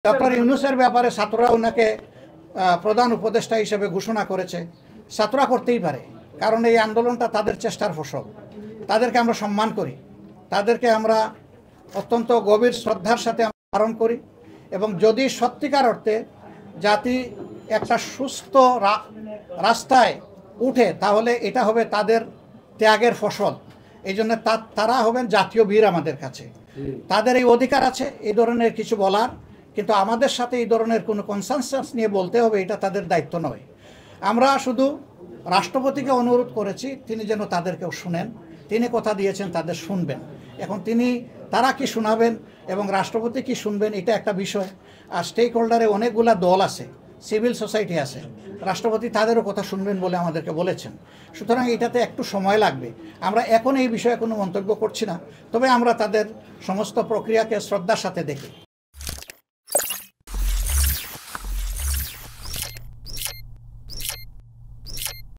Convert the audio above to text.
Doctor ইউনূসের ব্যাপারে ছাত্ররা ওনাকে প্রধান উপদেষ্টা হিসেবে ঘোষণা করেছে। ছাত্ররা করতেই পারে, কারণ এই আন্দোলনটা তাদের চেষ্টার ফসল। তাদেরকে আমরা সম্মান করি, তাদেরকে আমরা অত্যন্ত গভীর শ্রদ্ধার সাথে পালন করি, এবং যদি সত্যিকার অর্থে জাতি একটা সুস্থ রাস্তায় উঠে, তাহলে এটা হবে তাদের ত্যাগের ফসল। এই জন্য তারা হবেন জাতীয় বীর আমাদের কাছে। তাদের এই অধিকার আছে এই ধরনের কিছু বলার, কিন্তু আমাদের সাথে এই ধরনের কোনো কনসেনসাস নিয়ে বলতে হবে এটা তাদের দায়িত্ব নয়। আমরা শুধু রাষ্ট্রপতিকে অনুরোধ করেছি তিনি যেন তাদেরকেও শুনেন। তিনি কথা দিয়েছেন তাদের শুনবেন। এখন তারা কি শোনাবেন এবং রাষ্ট্রপতি কি শুনবেন এটা একটা বিষয়। আর স্টেক হোল্ডারে অনেকগুলা দল আছে, সিভিল সোসাইটি আছে, রাষ্ট্রপতি তাদেরও কথা শুনবেন বলে আমাদেরকে বলেছেন। সুতরাং এটাতে একটু সময় লাগবে। আমরা এখন এই বিষয়ে কোনো মন্তব্য করছি না, তবে আমরা তাদের সমস্ত প্রক্রিয়াকে শ্রদ্ধার সাথে দেখি।